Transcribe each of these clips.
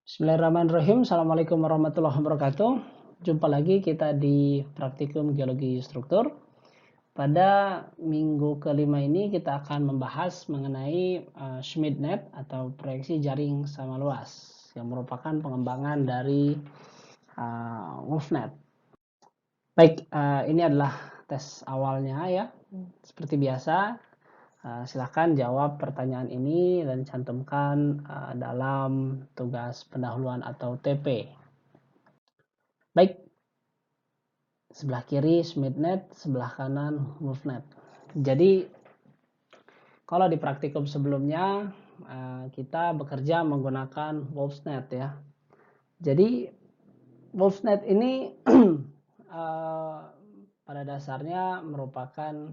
Bismillahirrahmanirrahim. Assalamualaikum warahmatullahi wabarakatuh. Jumpa lagi kita di praktikum geologi struktur. Pada minggu kelima ini kita akan membahas mengenai SchmidtNet atau proyeksi jaring sama luas yang merupakan pengembangan dari WolfNet. Baik, ini adalah tes awalnya ya. Seperti biasa, silahkan jawab pertanyaan ini dan cantumkan dalam tugas pendahuluan atau TP. Baik, sebelah kiri SchmidtNet, sebelah kanan WolfNet. Jadi kalau di praktikum sebelumnya kita bekerja menggunakan WolfNet ya. Jadi WolfNet ini pada dasarnya merupakan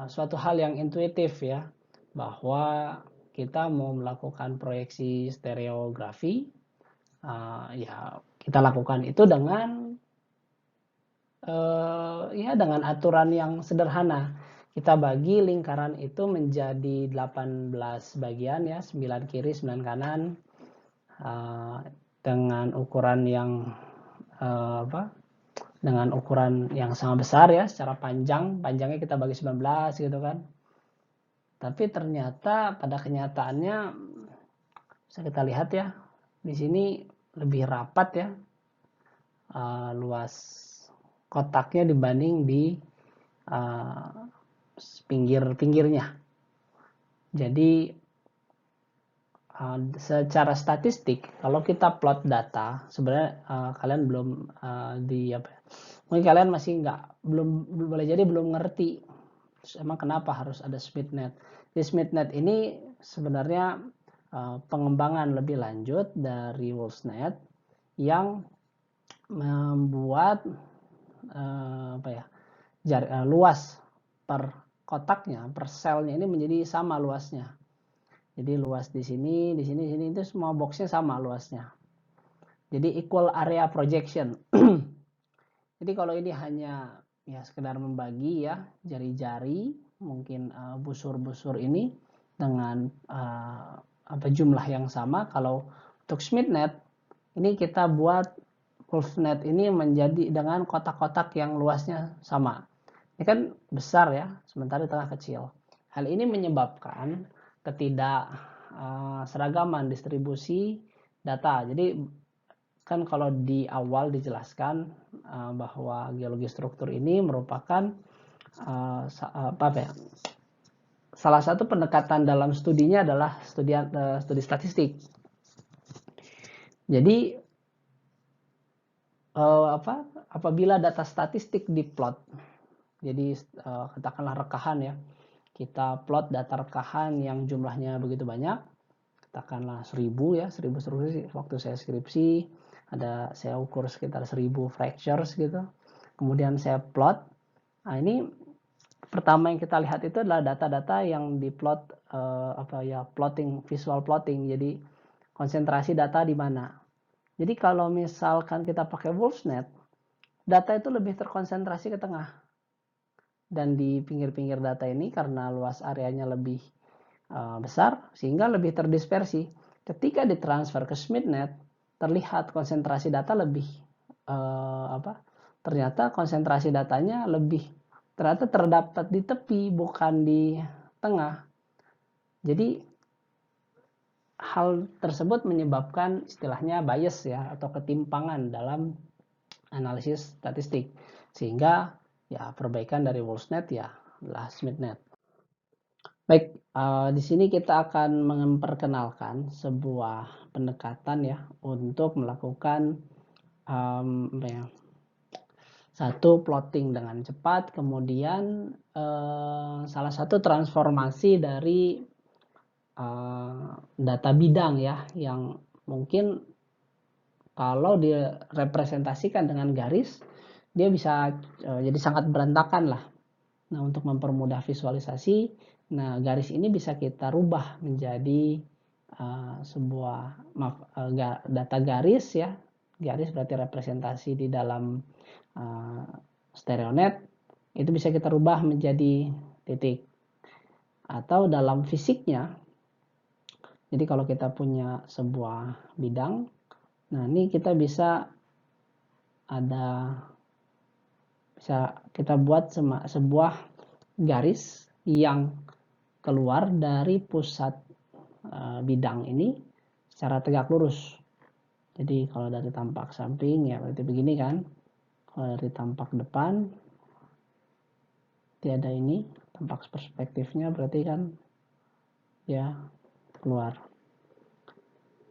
suatu hal yang intuitif ya, bahwa kita mau melakukan proyeksi stereografi, ya kita lakukan itu dengan dengan aturan yang sederhana. Kita bagi lingkaran itu menjadi 18 bagian ya, 9 kiri, 9 kanan, dengan ukuran yang dengan ukuran yang sangat besar ya, secara panjangnya kita bagi 19 gitu kan. Tapi ternyata pada kenyataannya bisa kita lihat ya, di sini lebih rapat ya luas kotaknya dibanding di pinggir-pinggirnya. Jadi secara statistik kalau kita plot data, sebenarnya kalian belum mungkin kalian masih belum boleh jadi belum ngerti emang kenapa harus ada SchmidtNet. Di SchmidtNet ini sebenarnya pengembangan lebih lanjut dari WolfNet yang membuat luas per kotaknya, per selnya ini menjadi sama luasnya. Jadi luas di sini itu semua boxnya sama luasnya. Jadi equal area projection. Jadi kalau ini hanya ya sekedar membagi ya jari-jari, mungkin busur-busur ini dengan jumlah yang sama. Kalau untuk SchmidtNet ini kita buat WolfNet ini menjadi dengan kotak-kotak yang luasnya sama. Ini kan besar ya, sementara di tengah kecil. Hal ini menyebabkan seragaman distribusi data. Jadi kan kalau di awal dijelaskan bahwa geologi struktur ini merupakan salah satu pendekatan dalam studinya adalah studi statistik. Jadi apabila data statistik diplot, jadi katakanlah rekahan ya, kita plot data rekahan yang jumlahnya begitu banyak, katakanlah 1000 ya, 1000 struktur. Waktu saya skripsi saya ukur sekitar 1000 fractures gitu, kemudian saya plot. Nah ini pertama yang kita lihat itu adalah data-data yang diplot visual plotting. Jadi konsentrasi data di mana. Jadi kalau misalkan kita pakai WolfNet, data itu lebih terkonsentrasi ke tengah. Dan di pinggir-pinggir data ini karena luas areanya lebih besar sehingga lebih terdispersi. Ketika ditransfer ke SchmidtNet, terlihat konsentrasi data lebih ternyata konsentrasi datanya ternyata terdapat di tepi bukan di tengah. Jadi hal tersebut menyebabkan istilahnya bias ya atau ketimpangan dalam analisis statistik, sehingga ya perbaikan dari WolfNet ya adalah SchmidtNet. Baik, di sini kita akan memperkenalkan sebuah pendekatan ya untuk melakukan satu plotting dengan cepat, kemudian salah satu transformasi dari data bidang ya yang mungkin kalau direpresentasikan dengan garis dia bisa jadi sangat berantakan lah. Nah, untuk mempermudah visualisasi, garis ini bisa kita rubah menjadi sebuah data garis ya. Garis berarti representasi di dalam StereoNet, itu bisa kita rubah menjadi titik. Atau dalam fisiknya, Jadi kalau kita punya sebuah bidang, nah ini kita bisa kita buat sebuah garis yang keluar dari pusat bidang ini secara tegak lurus. Jadi kalau dari tampak samping ya berarti begini kan. Kalau dari tampak depan tiada ini, tampak perspektifnya berarti kan ya keluar.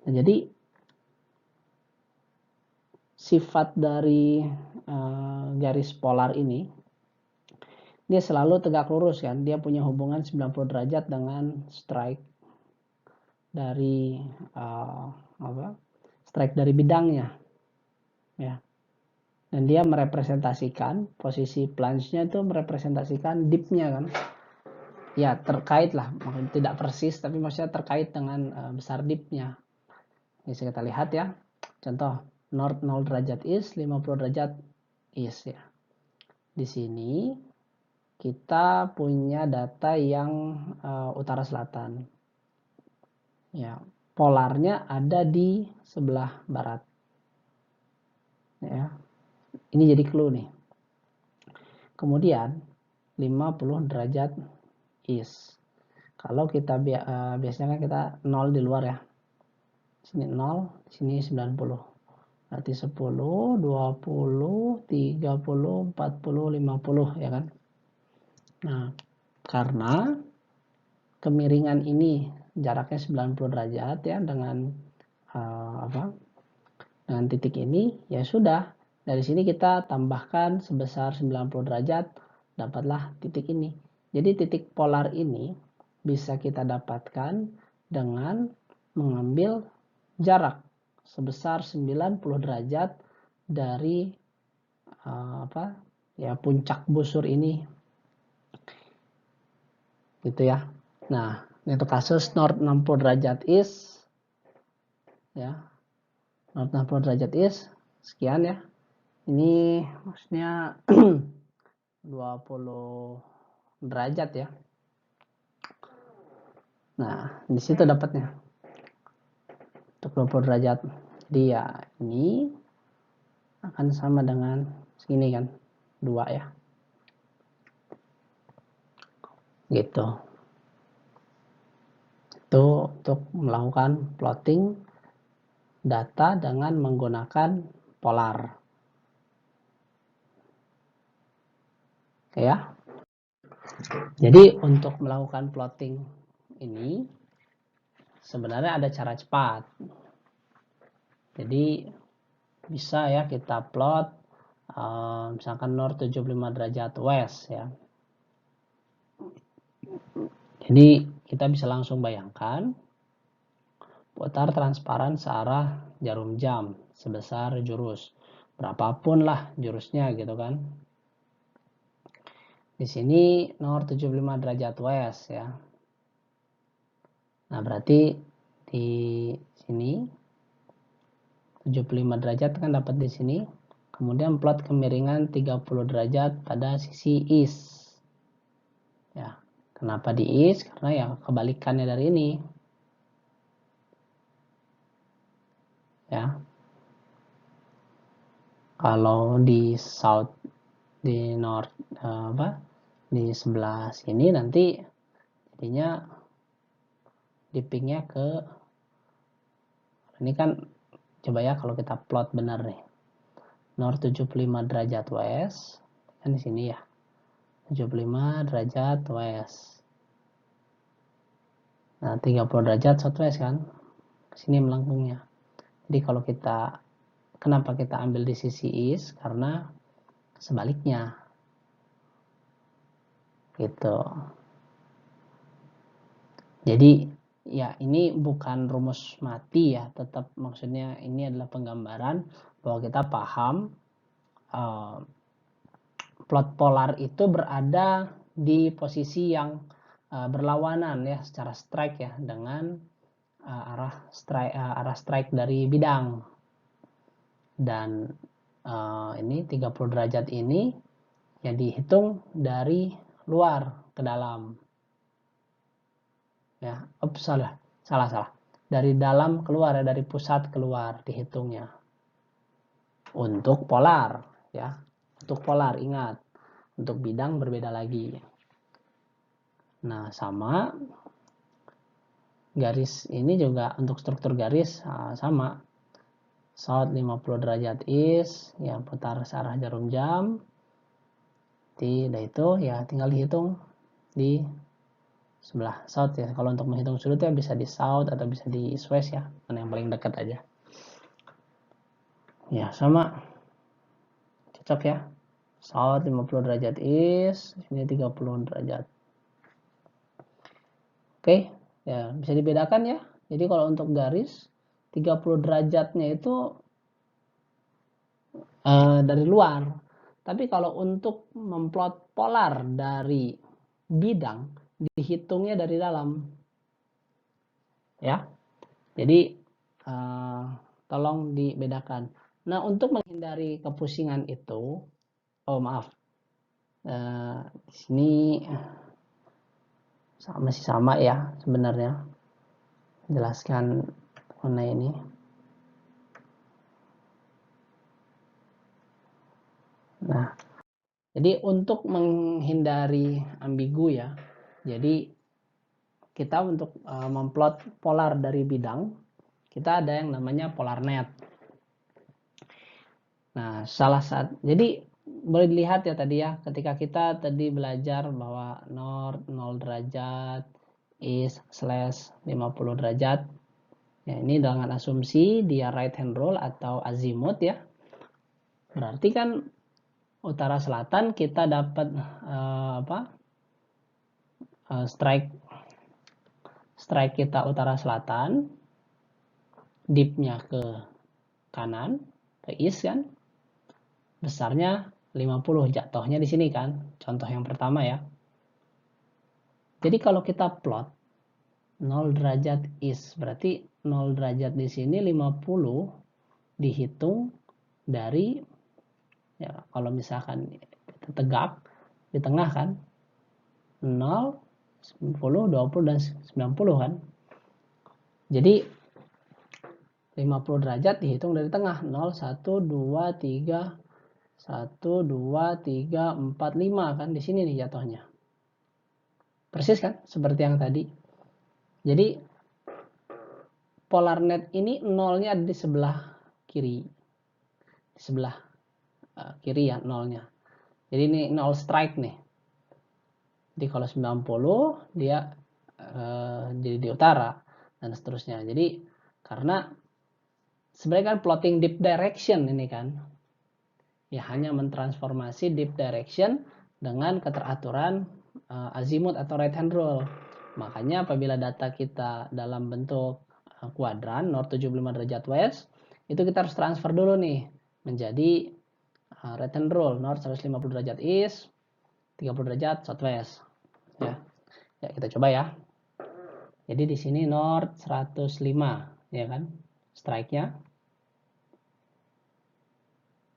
Nah, jadi sifat dari garis polar ini, dia selalu tegak lurus kan, dia punya hubungan 90 derajat dengan strike dari strike dari bidangnya ya. Dan dia merepresentasikan posisi plunge-nya itu merepresentasikan dip-nya kan. Ya terkait lah, tidak persis tapi maksudnya terkait dengan besar dip-nya. Ini kita lihat ya. Contoh, north 0 derajat east, 50 derajat east ya. Di sini kita punya data yang utara selatan. Ya, polarnya ada di sebelah barat. Ya. Ini jadi clue nih. Kemudian 50 derajat east. Kalau kita biasanya kan kita 0 di luar ya. Sini 0, sini 90. Berarti 10, 20, 30, 40, 50 ya kan. Nah, karena kemiringan ini jaraknya 90 derajat ya dengan dengan titik ini, ya sudah. Dari sini kita tambahkan sebesar 90 derajat, dapatlah titik ini. Jadi titik polar ini bisa kita dapatkan dengan mengambil jarak sebesar 90 derajat dari puncak busur ini. Gitu ya. Nah, untuk kasus north 60 derajat east ya. North 60 derajat east sekian ya. Ini maksudnya 20 derajat ya. Nah, di situ dapatnya. Untuk 20 derajat. Jadi ya ini akan sama dengan segini kan. 2 ya. Gitu. Itu untuk melakukan plotting data dengan menggunakan polar. Ya. Jadi untuk melakukan plotting ini sebenarnya ada cara cepat. Jadi bisa ya kita plot misalkan north 75 derajat west ya. Jadi kita bisa langsung bayangkan putar transparan searah jarum jam sebesar jurus berapapun lah jurusnya gitu kan. Di sini north 75 derajat west ya. Nah, berarti di sini 75 derajat kan dapat di sini. Kemudian plot kemiringan 30 derajat pada sisi east. Ya, kenapa di east? Karena ya kebalikannya dari ini. Ya. Kalau di south, di north di sebelah sini nanti jadinya dippingnya ke ini kan coba ya kalau kita plot benar nih. North 75 derajat west kan di sini ya. 75 derajat west. Nah, 30 derajat southwest kan. Sini melengkungnya. Jadi kalau kenapa kita ambil di sisi east? Karena sebaliknya. Gitu. Jadi ya ini bukan rumus mati ya, tetap maksudnya ini adalah penggambaran bahwa kita paham plot polar itu berada di posisi yang berlawanan ya secara strike ya dengan arah strike dari bidang. Dan ini 30 derajat ini yang dihitung dari luar ke dalam. Ya, salah. dari dalam keluar ya, dari pusat keluar dihitungnya. Untuk polar ya, untuk polar ingat, untuk bidang berbeda lagi. Nah, sama garis ini juga untuk struktur garis sama. South 50 derajat east, ya putar searah jarum jam. Tidak itu ya tinggal dihitung di sebelah south ya. Kalau untuk menghitung sudutnya bisa di south atau bisa di west ya, mana yang paling dekat aja. Ya sama, cocok ya. South 50 derajat east, sini 30 derajat. Oke, ya bisa dibedakan ya. Jadi kalau untuk garis 30 derajatnya itu dari luar. Tapi kalau untuk memplot polar dari bidang, dihitungnya dari dalam. Ya, jadi tolong dibedakan. Nah, untuk menghindari kepusingan itu, di sini masih sama ya sebenarnya. Jelaskan mengenai ini. Nah, jadi untuk menghindari ambigu ya, jadi kita untuk memplot polar dari bidang, kita ada yang namanya polar net. Nah, jadi boleh dilihat ya tadi ya, ketika kita tadi belajar bahwa north 0 derajat, east / 50 derajat, ya ini dengan asumsi dia right hand rule atau azimuth ya. Berarti kan utara selatan kita dapat strike kita utara selatan, dipnya ke kanan, ke east kan, besarnya 50, jatuhnya di sini kan, contoh yang pertama ya. Jadi kalau kita plot 0 derajat east, berarti 0 derajat di sini 50 dihitung dari, ya kalau misalkan kita tegak di tengah kan, 0, 10, 20, dan 90 kan. Jadi 50 derajat dihitung dari tengah, 0, 1, 2, 3, 1, 2, 3, 4, 5 kan, di sini nih jatuhnya. Persis kan, seperti yang tadi. Jadi polar net ini nolnya ada di sebelah kiri. Di sebelah kiri ya nolnya. Jadi ini nol strike nih. Jadi kalau 90 dia jadi di utara dan seterusnya. Jadi karena sebenarnya kan plotting deep direction ini kan. Ya hanya mentransformasi deep direction dengan keteraturan azimuth atau right hand rule. Makanya apabila data kita dalam bentuk kuadran north 75 derajat west, itu kita harus transfer dulu nih menjadi right hand rule north 150 derajat east, 30 derajat southwest. Ya. Ya, kita coba ya. Jadi di sini north 105 ya kan strike-nya.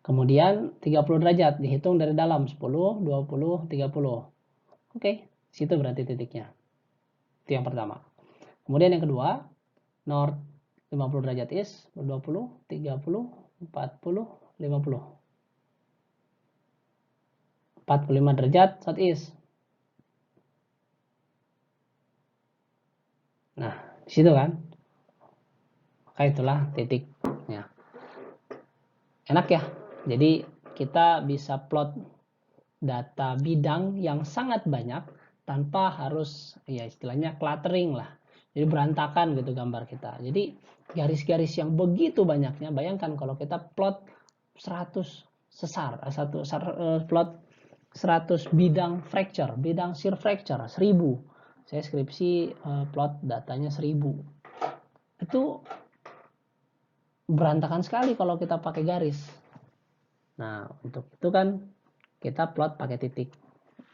Kemudian 30 derajat dihitung dari dalam 10, 20, 30. Oke, situ berarti titiknya. Itu yang pertama. Kemudian yang kedua, north 50 derajat east, 20, 30, 40, 50. 45 derajat south east. Nah, di situ kan. Maka itulah titiknya. Enak ya. Jadi kita bisa plot data bidang yang sangat banyak tanpa harus ya istilahnya cluttering lah. Jadi berantakan gitu gambar kita. Jadi garis-garis yang begitu banyaknya, bayangkan kalau kita plot 100 plot 100 bidang fracture, bidang shear fracture 1000. Saya skripsi plot datanya 1000. Itu berantakan sekali kalau kita pakai garis. Nah, untuk itu kan kita plot pakai titik.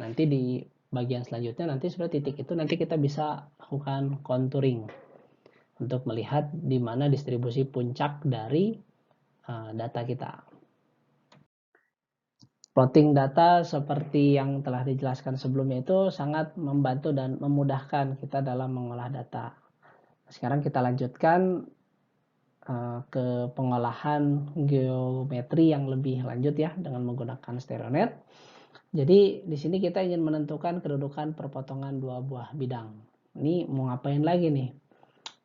Nanti di bagian selanjutnya nanti sudah titik itu nanti kita bisa lakukan contouring untuk melihat di mana distribusi puncak dari data kita. Plotting data seperti yang telah dijelaskan sebelumnya itu sangat membantu dan memudahkan kita dalam mengolah data. Sekarang kita lanjutkan ke pengolahan geometri yang lebih lanjut ya dengan menggunakan StereoNet. Jadi di sini kita ingin menentukan kedudukan perpotongan dua buah bidang. Ini mau ngapain lagi nih?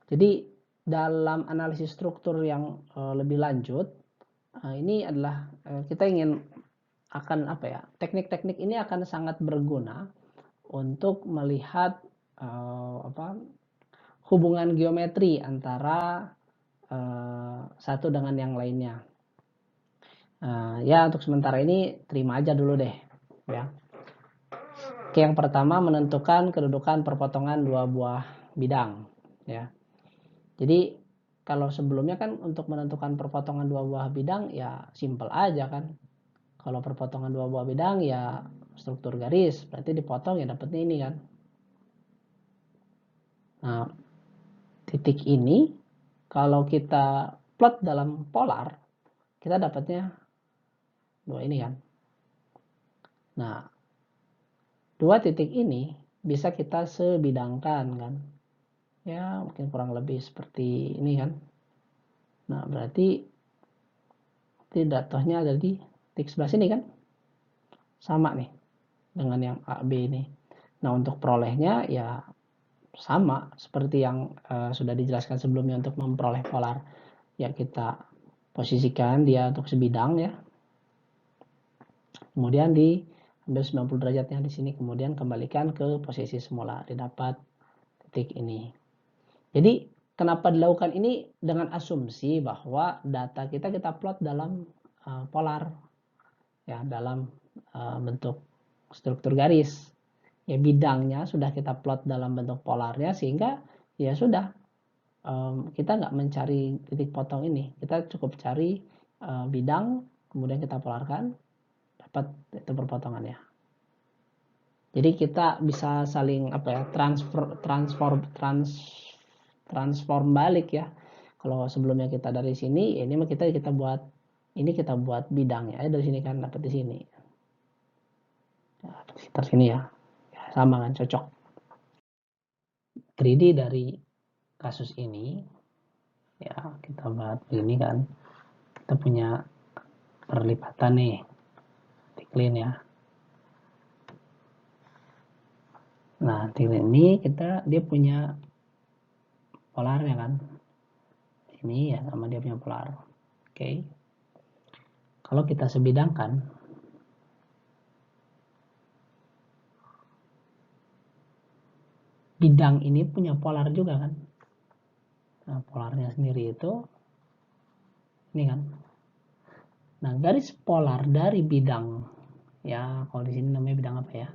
Jadi dalam analisis struktur yang lebih lanjut, ini adalah kita ingin akan apa ya? Teknik-teknik ini akan sangat berguna untuk melihat hubungan geometri antara satu dengan yang lainnya. Ya untuk sementara ini terima aja dulu deh ya. Oke, yang pertama menentukan kedudukan perpotongan dua buah bidang ya. Jadi kalau sebelumnya kan untuk menentukan perpotongan dua buah bidang ya simple aja kan. Kalau perpotongan dua buah bidang ya struktur garis, berarti dipotong ya dapetnya ini kan. Nah, titik ini kalau kita plot dalam polar, kita dapatnya dua ini kan. Nah, dua titik ini bisa kita sebidangkan kan. Ya, mungkin kurang lebih seperti ini kan. Nah, berarti datohnya ada di titik sebelah sini kan. Sama nih dengan yang AB ini. Nah, untuk perolehnya ya sama seperti yang sudah dijelaskan sebelumnya untuk memperoleh polar. Ya, kita posisikan dia untuk sebidang ya. Kemudian diambil 90 derajatnya di sini, kemudian kembalikan ke posisi semula, didapat titik ini. Jadi kenapa dilakukan ini dengan asumsi bahwa data kita plot dalam polar ya, dalam bentuk struktur garis. Ya, bidangnya sudah kita plot dalam bentuk polarnya, sehingga ya sudah kita nggak mencari titik potong ini, kita cukup cari bidang, kemudian kita polarkan, dapat itu perpotongannya. Jadi kita bisa saling apa ya, transform balik ya. Kalau sebelumnya kita dari sini, ini kita buat ini, kita buat bidangnya dari sini kan, dapat di sini. Nah, sekitar sini ya. Sama kan, cocok. 3D dari kasus ini ya, kita buat begini kan. Kita punya perlipatan nih, tiklin ya. Nah, tiklin ini dia punya polarnya kan. Ini ya sama dia punya polar. Oke. Kalau kita sebidangkan, bidang ini punya polar juga kan. Nah, polarnya sendiri itu ini kan. Nah, garis polar dari bidang ya, kalau di sini namanya bidang apa ya?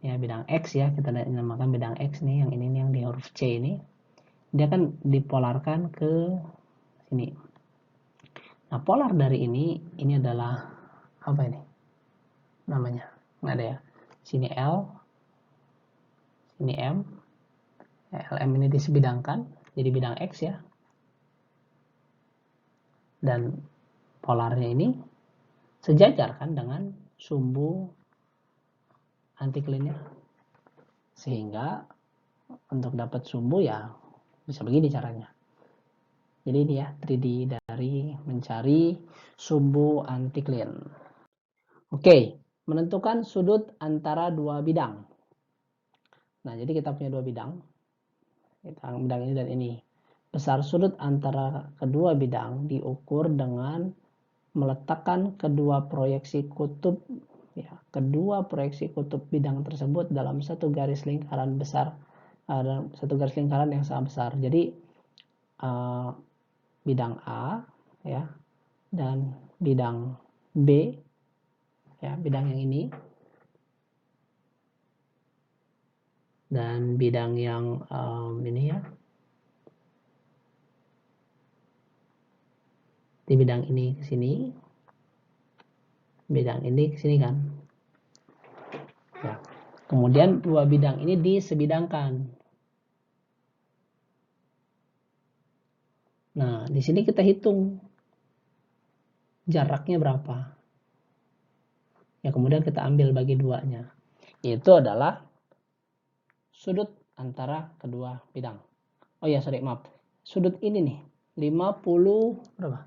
Ya, bidang X ya, kita namakan bidang X nih, yang ini nih, yang di huruf C ini. Dia kan dipolarkan ke sini. Nah, polar dari ini adalah apa ini? Namanya. Nggak ada ya. Sini L, sini M. LM ini disebidangkan jadi bidang X ya. Dan polarnya ini sejajar kan dengan sumbu antiklinnya. Sehingga untuk dapat sumbu ya bisa begini caranya. Jadi ini ya 3D dari mencari sumbu antiklin. Oke, menentukan sudut antara dua bidang. Nah, jadi kita punya dua bidang. Bidang ini dan ini. Besar sudut antara kedua bidang diukur dengan meletakkan kedua proyeksi kutub ya, kedua proyeksi kutub bidang tersebut dalam satu garis lingkaran besar, satu garis lingkaran yang sama besar. Jadi bidang A ya dan bidang B ya, bidang yang ini, dan bidang yang ini ya, di bidang ini ke sini, bidang ini ke sini kan ya. Kemudian dua bidang ini disebidangkan. Nah, di sini kita hitung jaraknya berapa ya, kemudian kita ambil bagi duanya. Itu adalah sudut antara kedua bidang. oh ya sorry maaf, sudut ini nih 50 berapa?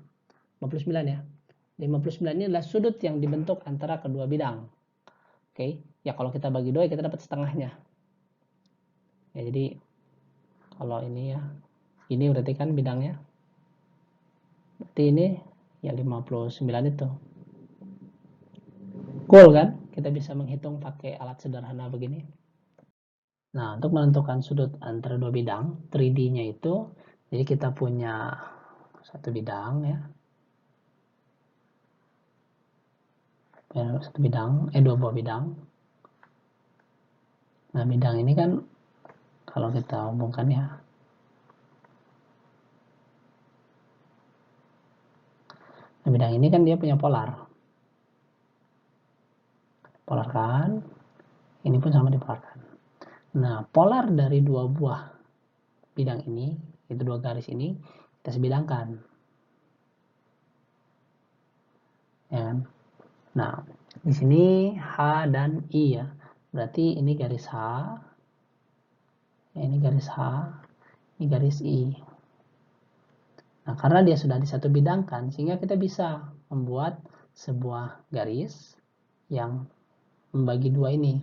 59 ya. 59 ini adalah sudut yang dibentuk antara kedua bidang. Oke, ya kalau kita bagi 2 kita dapat setengahnya. Ya jadi kalau ini ya, ini berarti kan bidangnya. Berarti ini ya 59 itu. Cool kan? Kita bisa menghitung pakai alat sederhana begini. Nah, untuk menentukan sudut antara dua bidang, 3D-nya itu, jadi kita punya satu bidang ya. Satu bidang, dua buah bidang. Nah, bidang ini kan kalau kita hubungkan ya. Nah, bidang ini kan dia punya polar. Polar kan? Ini pun sama dipolarkan. Nah, polar dari dua buah bidang ini, itu dua garis ini, kita sebidangkan. Ya kan? Nah, di sini H dan I ya. Berarti ini garis H, ini garis H, ini garis I. Nah, karena dia sudah disatu bidangkan, sehingga kita bisa membuat sebuah garis yang membagi dua ini.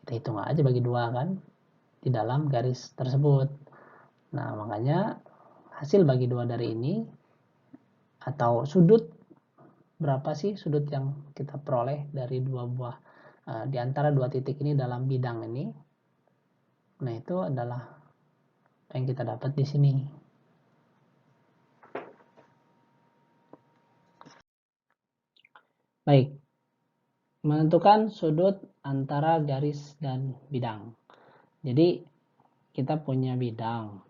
Kita hitung aja bagi dua kan, di dalam garis tersebut. Nah, makanya hasil bagi dua dari ini, atau sudut, berapa sih sudut yang kita peroleh dari dua buah, di antara dua titik ini dalam bidang ini. Nah, itu adalah yang kita dapat di sini. Baik, menentukan sudut antara garis dan bidang. Jadi kita punya bidang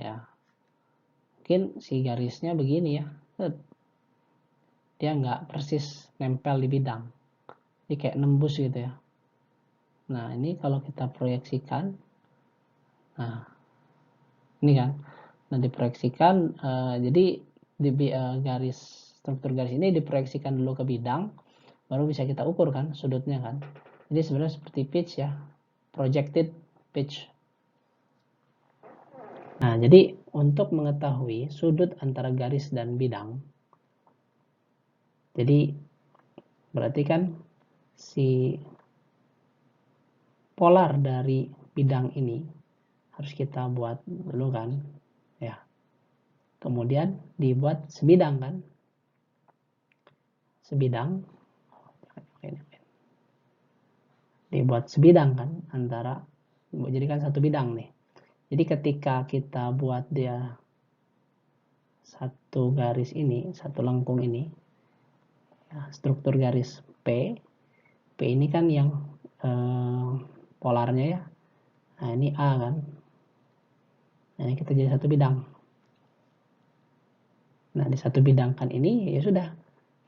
ya, mungkin si garisnya begini ya, dia nggak persis nempel di bidang, dia kayak nembus gitu ya. Nah, ini kalau kita proyeksikan, nah ini kan, nah diproyeksikan, jadi di garis, struktur garis ini diproyeksikan dulu ke bidang, baru bisa kita ukur kan sudutnya kan. Jadi sebenarnya seperti pitch ya, projected pitch. Nah, jadi untuk mengetahui sudut antara garis dan bidang, jadi berarti kan si polar dari bidang ini harus kita buat dulu kan ya, kemudian dibuat sebidang kan, sebidang dibuat sebidang kan antara, jadi kan satu bidang nih. Jadi ketika kita buat dia satu garis ini, satu lengkung ini ya, struktur garis P ini kan yang polarnya ya. Nah, ini A kan. Nah, ini kita jadi satu bidang. Nah, di satu bidang kan ini ya sudah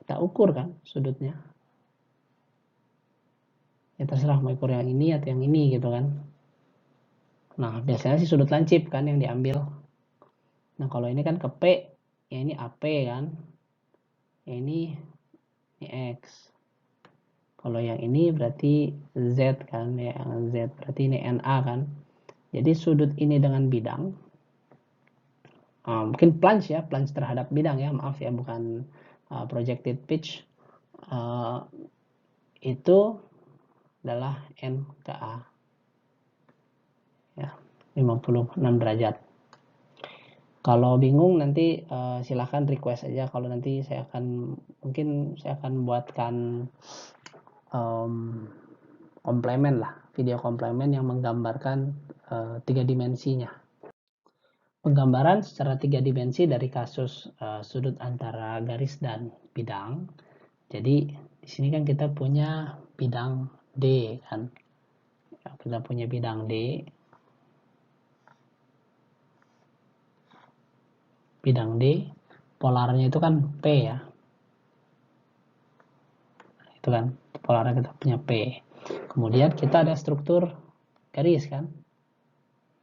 kita ukur kan sudutnya. Ya terserah mau ukur yang ini atau yang ini gitu kan. Nah, biasanya sih sudut lancip kan yang diambil. Nah, kalau ini kan ke P, ya ini AP kan. Ya ini X. Kalau yang ini berarti Z kan, ya Z berarti ini NA kan. Jadi sudut ini dengan bidang, mungkin plunge ya, plunge terhadap bidang ya, maaf ya, bukan projected pitch, itu adalah N ke A ya, 56 derajat. Kalau bingung nanti silahkan request aja, kalau nanti saya akan, mungkin saya akan buatkan komplemen lah, video komplemen yang menggambarkan 3 dimensinya. Penggambaran secara 3 dimensi dari kasus sudut antara garis dan bidang. Jadi di sini kan kita punya bidang D kan. Kita punya bidang D. Bidang D, polarnya itu kan P ya. Itu kan polarnya kita punya P. Kemudian kita ada struktur garis kan.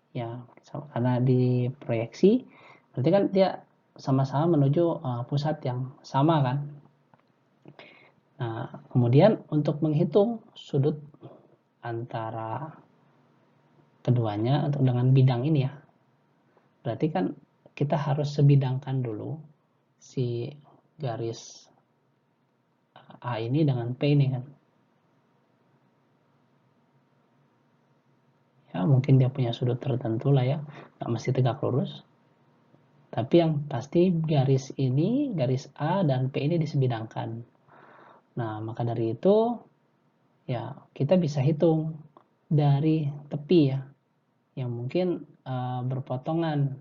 Ya, karena diproyeksi berarti kan dia sama-sama menuju pusat yang sama kan. Nah, kemudian untuk menghitung sudut antara keduanya untuk dengan bidang ini ya, berarti kan kita harus sebidangkan dulu si garis A ini dengan P ini kan. Ya mungkin dia punya sudut tertentu lah ya, nggak mesti tegak lurus. Tapi yang pasti garis ini, garis A dan P ini disebidangkan. Nah, maka dari itu ya kita bisa hitung dari tepi ya, yang mungkin berpotongan.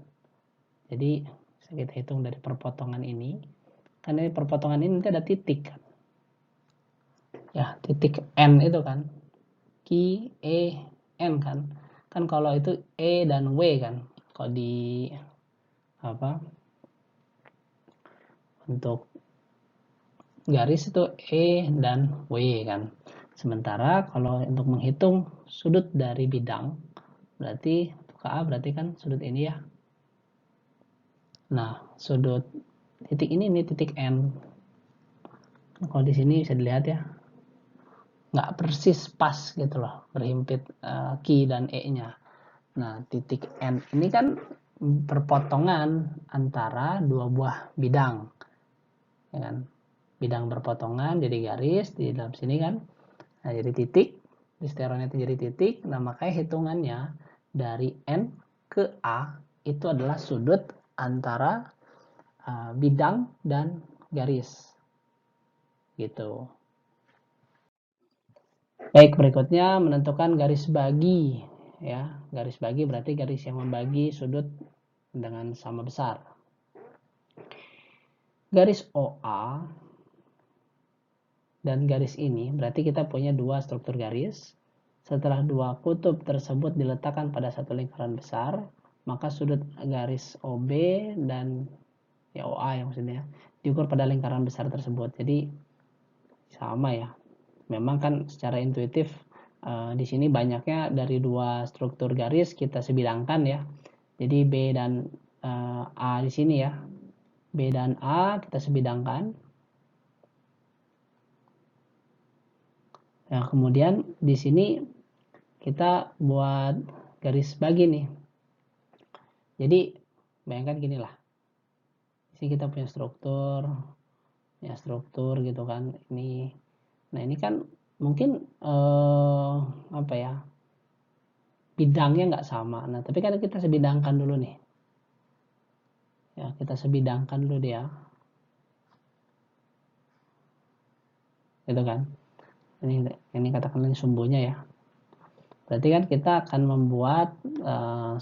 Jadi kita hitung dari perpotongan ini, kan dari perpotongan ini nanti ada titik kan. Ya, titik N itu kan. Q, E, N kan. Kan kalau itu E dan W kan. Kalau di apa? Untuk garis itu E dan W kan. Sementara kalau untuk menghitung sudut dari bidang, berarti untuk A berarti kan sudut ini ya. Nah, sudut titik ini titik N. Kalau di sini bisa dilihat ya, nggak persis pas gitu loh, berhimpit Q dan E-nya. Nah, titik N ini kan perpotongan antara dua buah bidang, ya kan? Bidang berpotongan jadi garis di dalam sini kan. Nah, jadi titik, di stereonya itu jadi titik. Nah, makanya hitungannya dari N ke A itu adalah sudut antara bidang dan garis. Gitu. Baik, berikutnya menentukan garis bagi. Ya, garis bagi berarti garis yang membagi sudut dengan sama besar. Garis OA dan garis ini berarti kita punya dua struktur garis. Setelah dua kutub tersebut diletakkan pada satu lingkaran besar, maka sudut garis OB dan ya OA ya maksudnya diukur pada lingkaran besar tersebut. Jadi sama ya. Memang kan secara intuitif di sini banyaknya dari dua struktur garis kita sebidangkan ya. Jadi B dan A di sini ya. B dan A kita sebidangkan. Nah, kemudian di sini kita buat garis bagi nih. Jadi bayangkan gini lah. Di sini kita punya struktur, ya struktur gitu kan. Nah ini kan mungkin apa ya? Bidangnya nggak sama. Nah tapi kan kita sebidangkan dulu nih. Ya kita sebidangkan dulu dia. Gitu kan. Ini katakanlah sumbunya ya. Berarti kan kita akan membuat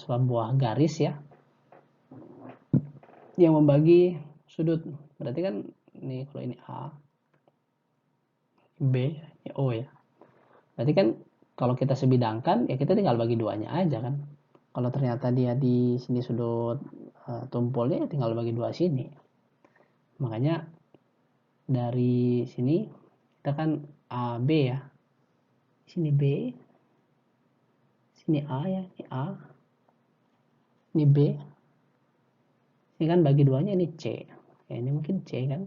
sebuah garis ya yang membagi sudut. Berarti kan ini kalau ini A, B, O ya. Berarti kan kalau kita sebidangkan ya kita tinggal bagi duanya aja kan. Kalau ternyata dia di sini sudut tumpulnya ya tinggal bagi dua sini. Makanya dari sini kita kan A, B ya. Sini B, sini A ya, ini A, ini B. Ini kan bagi duanya ini C. Ya ini mungkin C kan.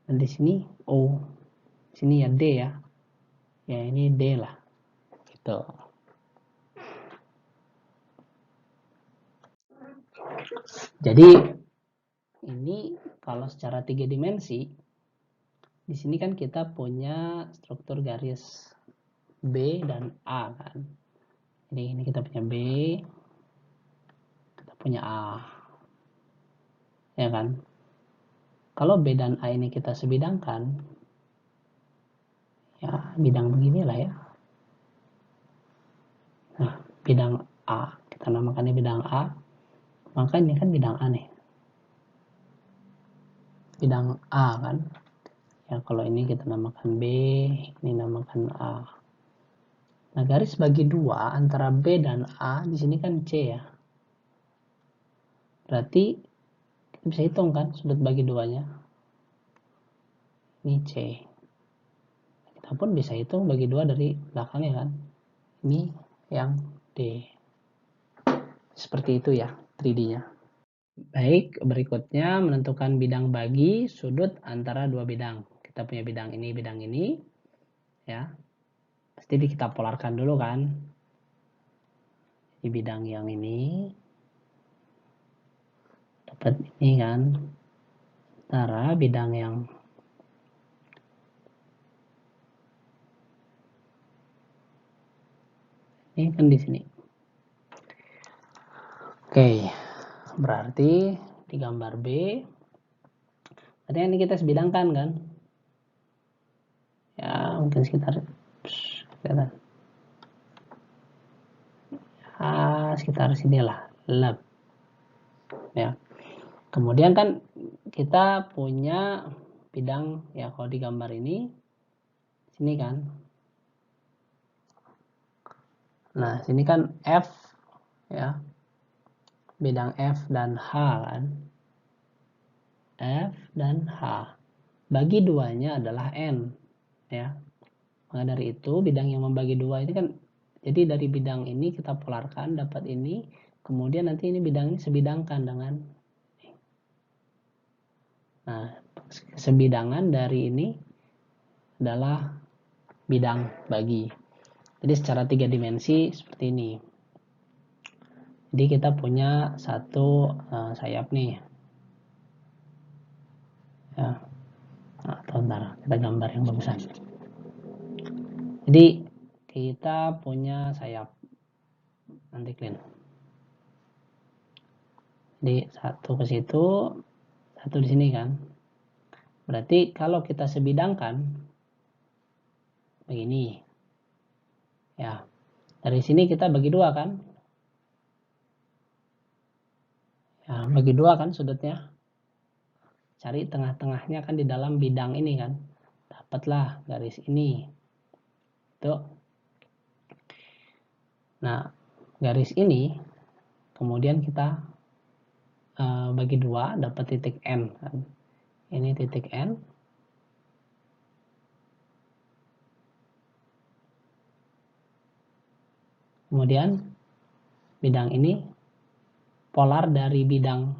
Dan di sini O. Sini ya D ya. Ya ini D lah. Gitu. Jadi ini kalau secara 3 dimensi di sini kan kita punya struktur garis B dan A kan. Jadi ini kita punya B, kita punya A. Ya kan? Kalau B dan A ini kita sebidangkan, ya bidang beginilah ya. Nah, bidang A, kita namakannya bidang A, maka ini kan bidang A nih. Bidang A kan. Ya kalau ini kita namakan B, ini namakan A. Nah, garis bagi dua antara B dan A di sini kan C ya. Berarti kita bisa hitung kan sudut bagi duanya. Ini C. Kita pun bisa hitung bagi dua dari belakangnya kan. Ini yang D. Seperti itu ya 3D-nya. Baik, berikutnya menentukan bidang bagi sudut antara dua bidang. Kita punya bidang ini, ya. Pasti kita polarkan dulu kan. Di bidang yang ini, dapat ini kan, antara bidang yang ini kan di sini. Oke, berarti di gambar B, berarti ini kita sebidangkan kan? Ya, mungkin sekitar sinilah, lab. Ya. Kemudian kan kita punya bidang ya, kalau di gambar ini sini kan. Nah, sini kan F ya. Bidang F dan H kan. F dan H. Bagi duanya adalah N ya. Maka dari itu bidang yang membagi dua ini kan, jadi dari bidang ini kita polarkan dapat ini, kemudian nanti ini bidang ini sebidangkan dengan, nah sebidangan dari ini adalah bidang bagi. Jadi secara 3 dimensi seperti ini. Jadi kita punya satu sayap nih ya. Nah, bentar, kita gambar yang bagusan. Jadi kita punya sayap anti-clean. Jadi satu ke situ, satu di sini kan. Berarti kalau kita sebidangkan begini. Ya. Dari sini kita bagi dua kan? Ya, bagi dua kan sudutnya. Cari tengah-tengahnya kan di dalam bidang ini kan. Dapatlah garis ini. Tuh. Nah, garis ini kemudian kita bagi dua, dapat titik N kan. Ini titik N. Kemudian bidang ini polar dari bidang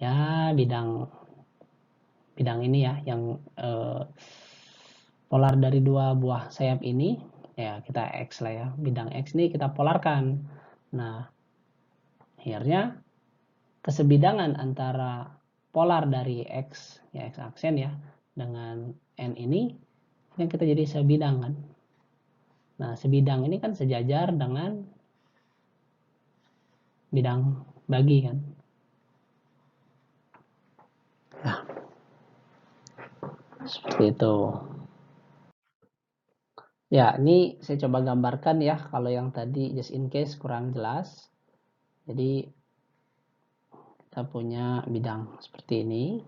ya bidang ini ya, yang polar dari dua buah sayap ini ya, kita X lah ya, bidang X ini kita polarkan. Nah, akhirnya kesebidangan antara polar dari X ya, X aksen ya, dengan N ini kan kita jadi sebidang kan. Nah, sebidang ini kan sejajar dengan bidang bagi kan. Nah, seperti itu. Ya, ini saya coba gambarkan ya, kalau yang tadi just in case kurang jelas. Jadi kita punya bidang seperti ini.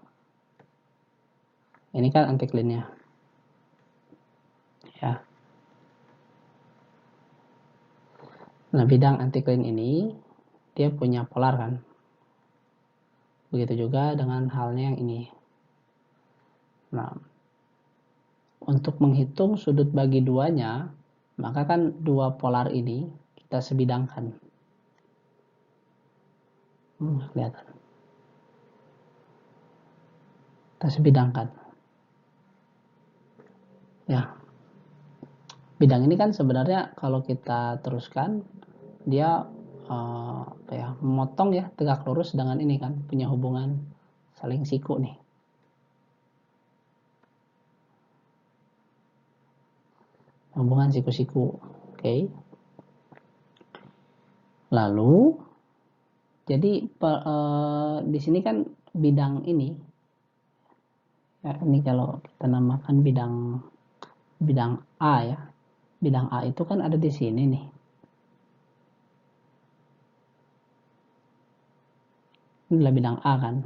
Ini kan anti-clean-nya. Ya. Nah, bidang anti-clean ini dia punya polar kan. Begitu juga dengan halnya yang ini. Nah, untuk menghitung sudut bagi duanya, maka kan dua polar ini kita sebidangkan. Kelihatan. Kita sebidangkan. Ya. Bidang ini kan sebenarnya kalau kita teruskan, dia memotong ya, tegak lurus dengan ini kan, punya hubungan saling siku nih. Hubungan siku-siku. Oke. Lalu jadi di sini kan bidang ini ya, ini kalau kita namakan bidang A ya. Bidang A itu kan ada di sini nih. Ini adalah bidang A kan.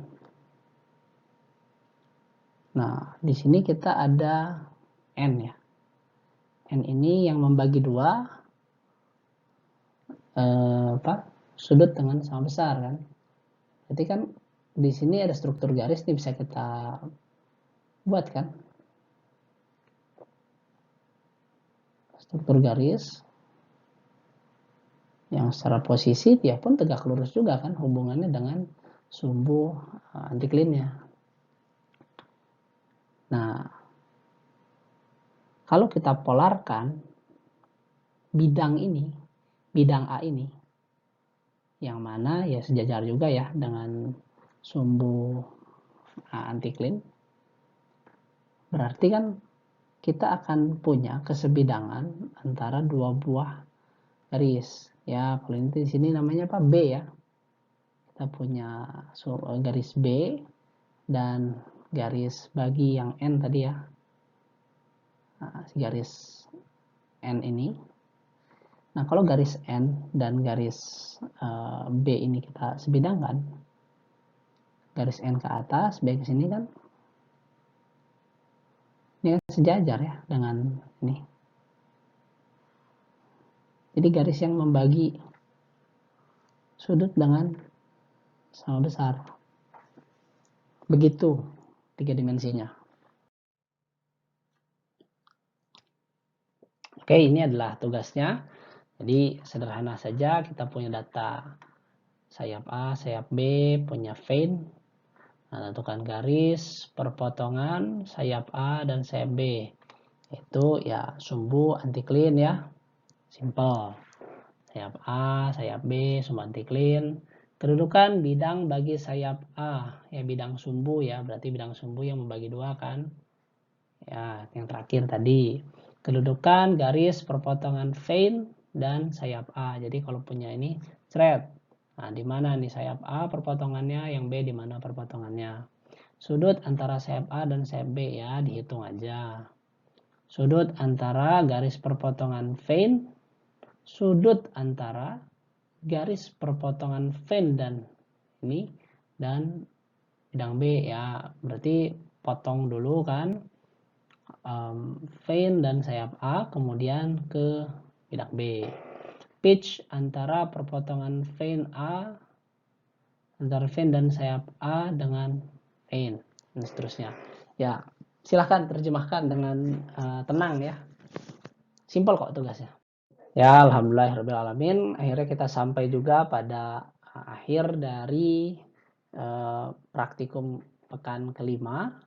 Nah, di sini kita ada N ya. N ini yang membagi dua sudut dengan sama besar kan. Berarti kan di sini ada struktur garis nih, bisa kita buat kan. Struktur garis yang secara posisi dia pun tegak lurus juga kan, hubungannya dengan sumbu anti-clean-nya. Nah, kalau kita polarkan bidang ini, bidang A ini, yang mana ya sejajar juga ya dengan sumbu anti clean. Berarti kan kita akan punya kesebidangan antara dua buah garis ya. Kalau ini di sini namanya apa, B ya, kita punya garis B dan garis bagi yang N tadi ya. Nah, garis N ini. Nah, kalau garis N dan garis B ini kita sebidangkan, garis N ke atas, B ke sini kan, ini kan sejajar ya dengan ini. Jadi garis yang membagi sudut dengan sama besar. Begitu 3 dimensinya. Oke, ini adalah tugasnya. Jadi sederhana saja, kita punya data sayap A, sayap B, punya vein. Nah, tentukan garis perpotongan sayap A dan sayap B. Itu ya sumbu anti clean ya. Simple. Sayap A, sayap B, sumbu anti clean. Kedudukan bidang bagi sayap A, ya bidang sumbu ya, berarti bidang sumbu yang membagi dua kan. Ya, yang terakhir tadi. Kedudukan garis perpotongan vein dan sayap A. Jadi kalau punya ini thread. Nah, di mana nih sayap A perpotongannya, yang B di mana perpotongannya. Sudut antara sayap A dan sayap B ya, dihitung aja. Sudut antara garis perpotongan vein, sudut antara garis perpotongan vein dan ini dan bidang B ya, berarti potong dulu kan vein dan sayap A, kemudian ke bidang B. Pitch antara perpotongan vein A, antara vein dan sayap A dengan vein, dan seterusnya. Ya, silahkan terjemahkan dengan tenang ya. Simpel kok tugasnya. Ya, alhamdulillahirrahmanirrahim. Akhirnya kita sampai juga pada akhir dari praktikum pekan kelima.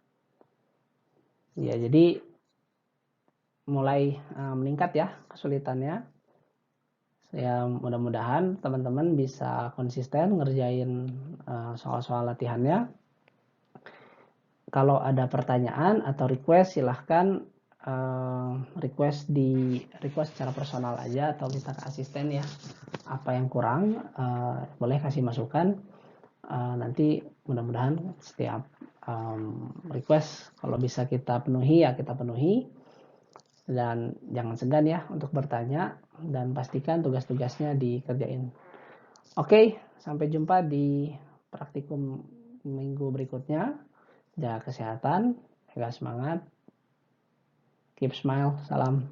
Ya, jadi mulai meningkat ya kesulitannya. Ya, mudah-mudahan teman-teman bisa konsisten ngerjain soal-soal latihannya. Kalau ada pertanyaan atau request, silahkan request secara personal aja atau kita ke asisten ya. Apa yang kurang boleh kasih masukan. Nanti mudah-mudahan setiap request kalau bisa kita penuhi ya kita penuhi. Dan jangan segan ya untuk bertanya dan pastikan tugas-tugasnya dikerjain. Oke, sampai jumpa di praktikum minggu berikutnya. Jaga kesehatan, jaga semangat, keep smile, salam.